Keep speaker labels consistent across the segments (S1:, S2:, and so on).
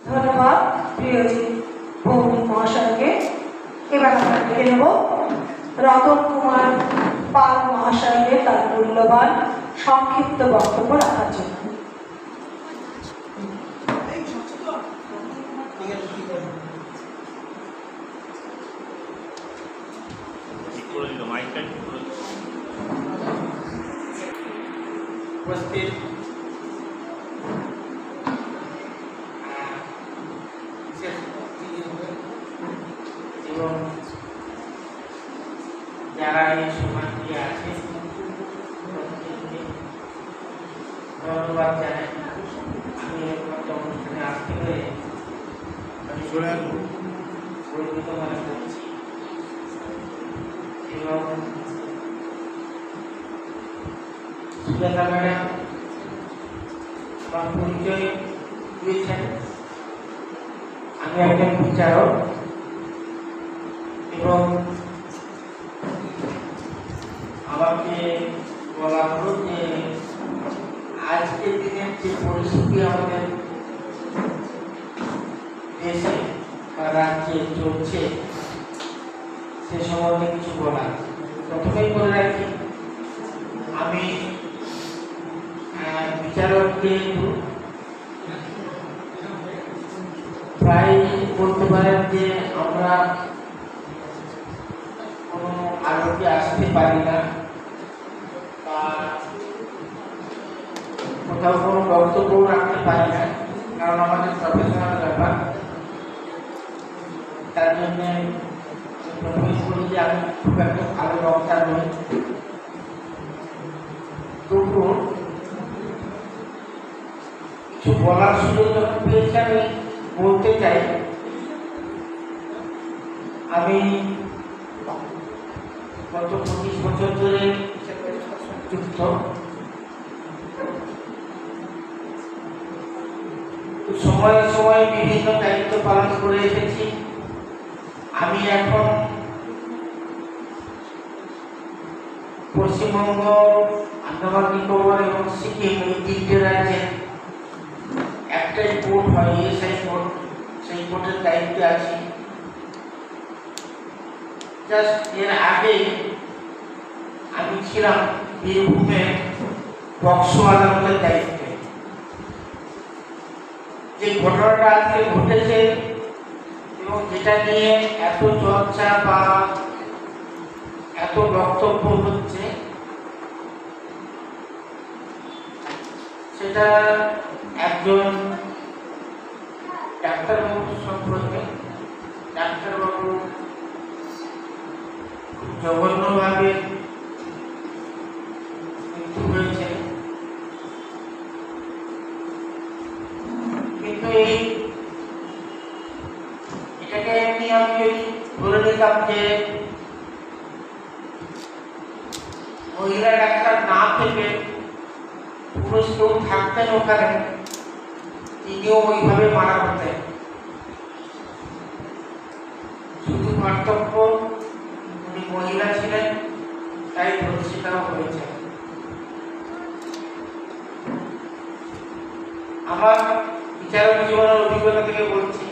S1: ধন্যবাদ প্রিয়জি ভৌমিক মহাশয়কে। এবার আমরা দেখে নেব রতন কুমার পাল মহাশয়কে তার মূল্যবান সংক্ষিপ্ত বক্তব্য রাখার জন্য।
S2: উপস্থিত এবং যারা এই সমাজটি আছে ধন্যবাদ জানাই। আমি অনুষ্ঠানে আসতে পেরে আমি গর্বিত মনে করছি এবং সুজাতা ম্যাডাম আমার পরিচয় দিয়েছেন। আমি একজন বিচারক এবং আমাকে বলা হলো যে আজকের দিনের যে পরিস্থিতি আমাদের দেশে বা রাজ্যে চলছে সে সম্বন্ধে কিছু বলার। প্রথমেই বলে রাখি, আমি বিচারক যেহেতু প্রায় বলতে পারেন যে আমরা কোনো আলোকে আসতে পারি না বা কোথাও কোনো বক্তব্য রাখতে পারি না, কারণ আমাদের প্রফেশনাল ব্যাপার। তার জন্য প্রথমেই বলি যে আমি খুব একটা ভালো বক্তা নই, তবুও কিছু বলার সুযোগ যখন পেয়েছি আমি বলতে চাই। আমি গত 25 বছর ধরে যুক্ত, সময়ে সময়ে বিভিন্ন দায়িত্ব পালন করে এসেছি। আমি এখন পশ্চিমবঙ্গ, আন্দামান নিকোবর এবং সিকিম এই 3টে রাজ্যে একটাই কোর্ট হয়, এসআই কোর্ট, সেই কোর্টের দায়িত্বে আছি। জাস্ট এর আগে আমি ছিলাম বীরভূমের বক্সো আদালতের দায়িত্বে। যে ঘটনাটা আজকে ঘটেছে এবং যেটা নিয়ে এত চর্চা বা এত বক্তব্য হচ্ছে, সেটা একজন ডাক্তারবাবু সম্পর্কে। ডাক্তারবাবু খুব জঘন্যভাবে মৃত্যু হয়েছে, কিন্তু এটাকে এমনি আমি যদি ধরে নিতাম যে মহিলা ডাক্তার না থেকে পুরুষ কেউ থাকতেন ওখানে, তিনিও ওইভাবে মারা হতেন। শুধু পার্থক্য উনি মহিলা ছিলেন, তাই ধর্ষিতাও হয়েছে। আমার বিচারক জীবনের অভিজ্ঞতা থেকে বলছি,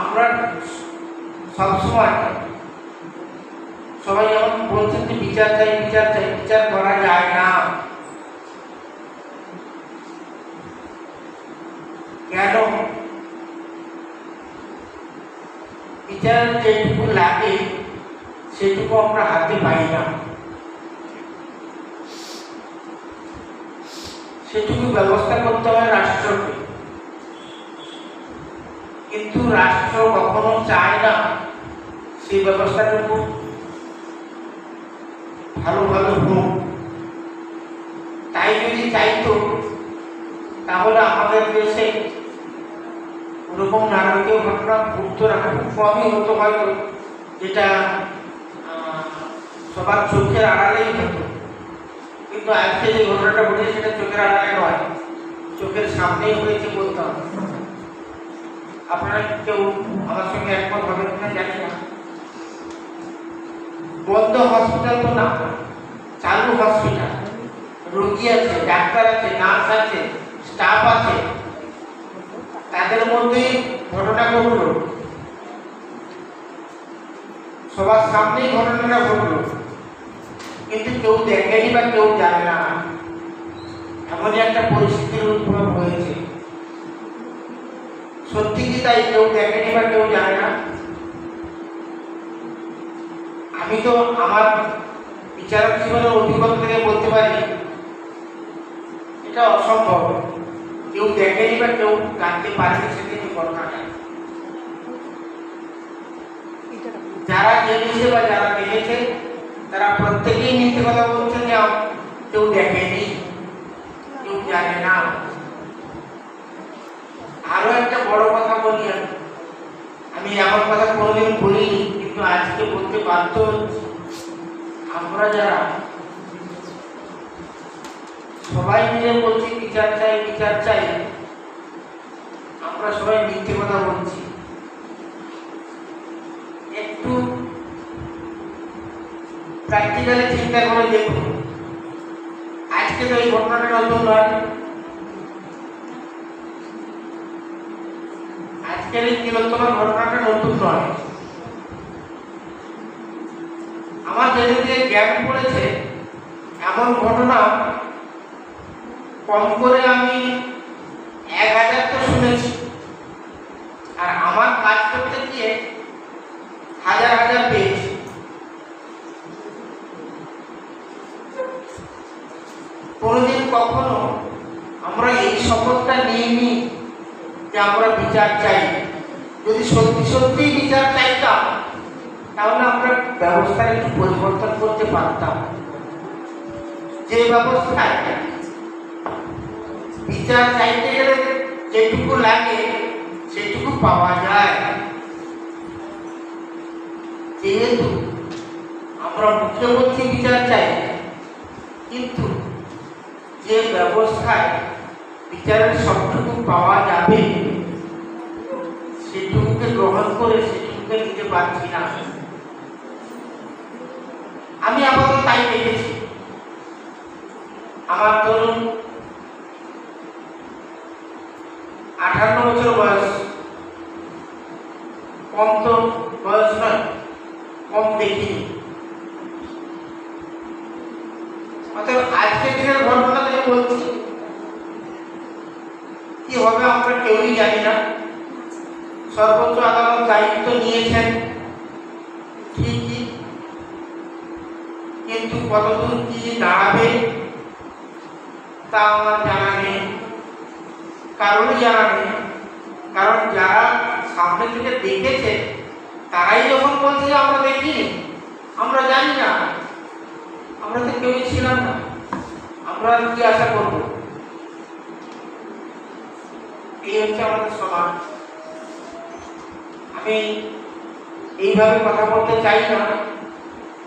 S2: আমরা সবসময় সবাই যেমন বলছেন যে বিচার চাই, বিচার চাই, বিচার করা যায় না। কেন? বিচার যেটুকু লাগে সেটুকু আমরা হাতে পাই না, সেটুকু ব্যবস্থা করতে হয় রাষ্ট্রকে। কিন্তু রাষ্ট্র কখনো চায় না সেই ব্যবস্থাটুকু ভালো ভালো হোক। তাই যদি চাইতো তাহলে আমাদের দেশে ওরকম নারকীয় ঘটনা ঘটতো না, খুব কমই হতো হয়তো, যেটা সবার চোখের আড়ালেই হতো। কিন্তু আজকে যে ঘটনাটা ঘটেছে সেটা চোখের আড়ালে নয়, চোখের সামনেই হয়েছে বলতে হবে। আপনারা কেউ আমার সঙ্গে একমত হবেন কিনা জানি না। বন্ধ হসপিটাল তো না, চালু হসপিটাল, রোগী আছে, ডাক্তার আছে, নার্স আছে, স্টাফ আছে তাদের মধ্যেই ঘটনা ঘটলো, সবার সামনেই ঘটনাটা ঘটলো, কিন্তু কেউ দেখেনি বা কেউ জানে না। এমনই একটা পরিস্থিতির উদ্ভব হয়েছে। সত্যি কি তাই? কেউ দেখেনি বা কেউ জানে না। আমি তো আমার বিচারক জীবনের অভিজ্ঞতা থেকে বলতে পারি এটা অসম্ভব। কেউ দেখেনি বা কেউ জানতে পারেনি সেদিন ঘটনাটা। যারা জেনেছে বা যারা দেখেছে তারা প্রত্যেকেই মিথ্যে কথা বলছে যে কেউ দেখেনি, কেউ জানে না। আরো একটা বড় কথা বলি, আমি এমন কথা কোনোদিন বলিনি, কিন্তু আজকে বলতে বাধ্য হচ্ছি। আমরা যারা সবাই মিলে বলছি বিচার চাই বিচার চাই, আমরা সবাই মিথ্যে কথা বলছি। একটু প্র্যাকটিক্যালি চিন্তা করে দেখুন। আজকে তো এই ঘটনাটা নতুন নয়, আজকের এই তিলোত্তমার ঘটনাটা নতুন নয়। আমার যেদিকে জ্ঞান পড়েছে এমন ঘটনা কম করে আমি 1000 তো শুনেছি, আর আমার কাজ করতে গিয়ে হাজার হাজার পেয়েছি। কোনোদিন কখনো আমরা এই শপথটা নিইনি যে আমরা বিচার চাই। যদি সত্যি সত্যিই বিচার চাইতাম তাহলে আমরা ব্যবস্থার একটু পরিবর্তন করতে পারতাম। যে ব্যবস্থায় বিচার চাইতে গেলে যেটুকু লাগে সেটুকু পাওয়া যায়, যেহেতু আমরা মুখে বলছি বিচার চাই, কিন্তু যে ব্যবস্থায় বিচারের সবটুকু পাওয়া যাবে সেটুকুকে গ্রহণ করে সেটুকুকে নিতে পারছি না। আমি আপাতত তাই দেখেছি। আমার ধরুন 58 বছর বয়স, কম তো বয়স নয়, কম দেখিনি। অতএব আজকের দিনের ঘটনা থেকে বলছি, কি হবে আমরা কেউই জানি না। সর্বোচ্চ আদালত দায়িত্ব নিয়েছেন ঠিকই, কিন্তু কতদূর কি দাঁড়াবে তা আমার জানা নেই, কারোরই জানা নেই। কারণ যারা সামনে থেকে দেখেছে তারাই যখন বলছে আমরা দেখিনি, আমরা জানি না, আমরা তো কেউই ছিলাম না, আমরা কি আশা করব? এই হচ্ছে আমাদের সমাজ। আমি এইভাবে কথা বলতে চাই না,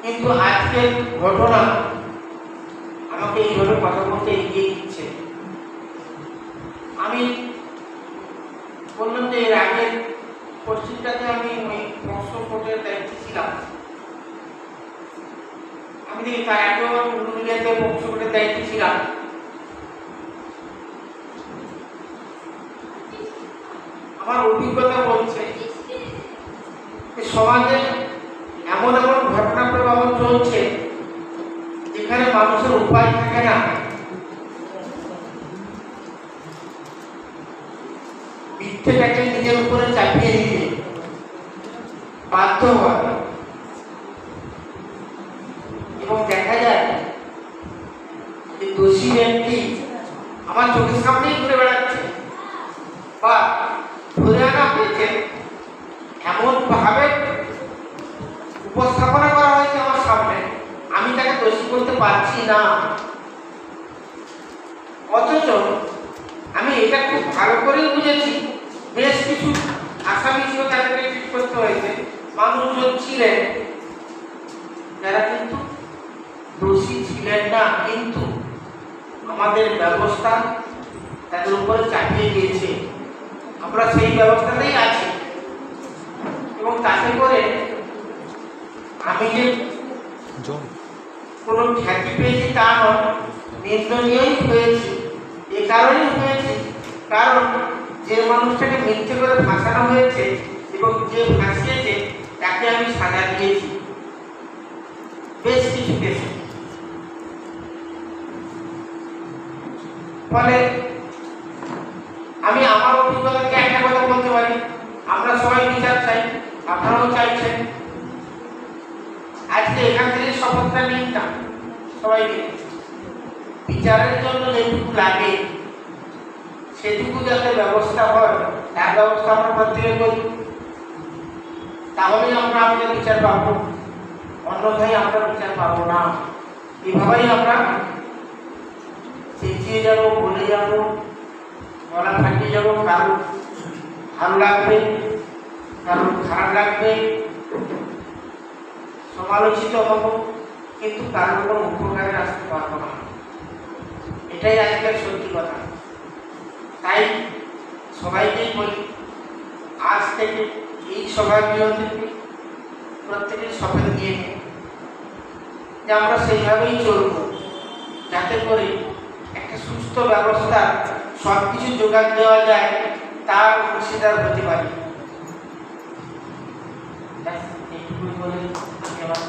S2: কিন্তু আজকের ঘটনা আমাকে এইভাবে কথা বলতে এগিয়ে দিচ্ছে। আমি বললাম যে এর আগের পশ্চিমটাতে আমি ওই কোর্টের দায়িত্বে ছিলাম। আমি দেখি তার আগেও উলুবেড়িয়াতে কোর্টের দায়িত্বে ছিলাম। আমার অভিজ্ঞতা বলছে সমাজে এমন এমন ঘটনা প্রবাহ চলছে যেখানে মানুষের উপায় থাকে না, মিথ্যেটাকে নিজের উপরে চাপিয়ে দিতে বাধ্য হয়, এবং দেখা যায় যে দোষী ব্যক্তি আমার চোখের সামনেই ঘুরে বেড়াচ্ছে বা ধরে আনা হয়েছে, এমন ভাবে উপস্থাপনা করা হয়েছে আমার সামনে, আমি তাকে দোষী করতে পারছি না। অথচ আমি এটা খুব ভালো করেই বুঝেছি, বেশ কিছু আসামি ছিল তাদেরকে ঠিক করতে হয়েছে, মানুষজন ছিলেন যারা কিন্তু দোষী ছিলেন না, কিন্তু আমাদের ব্যবস্থা তাদের উপরে চাপিয়ে দিয়েছে। আমরা সেই ব্যবস্থাতেই আছি, এবং তাতে করে আমি যে কোনো খ্যাতি পেয়েছি তা নয়, নিন্দনীয়ই হয়েছি। এ কারণেই হয়েছি কারণ যে মানুষটাকে মিথ্যে করে ফাঁসানো হয়েছে এবং যে ফাঁসিয়েছে তাকে আমি সাজা দিয়েছি বেশ কিছু কেসে। ফলে আমি আমার অভিজ্ঞতা থেকে একটা কথা বলতে পারি, আমরা সবাই বিচার চাই, আপনারাও চাইছেন। আজকে এখান থেকে শপথটা নিন না সবাইকে, বিচারের জন্য যেটুকু লাগে সেটুকু যাতে ব্যবস্থা হয় তার ব্যবস্থা আমরা প্রত্যেকে করি, তাহলেই আমরা আমাদের বিচার পাবো, অন্যথায় আমরা বিচার পাবো না। এভাবেই আমরা চেঁচিয়ে যাবো, বলে যাবো, গলা ফাটিয়ে যাবো, কারো ভালো লাগবে, কারো খারাপ লাগবে, সমালোচিত হব, কিন্তু কারোর কোনো উপকারে আসতে পারবো না। এটাই আজকের সত্যি কথা। তাই সবাইকেই বলি, আজ থেকে এই সভাগৃহ থেকে প্রত্যেকের শপথ নিয়ে নিই যে আমরা সেইভাবেই চলব, যাতে করে একটা সুস্থ ব্যবস্থা সব কিছু যোগান দেওয়া যায়, তার অংশীদার হতে পারি। এইটুকুই বলে আমি আমার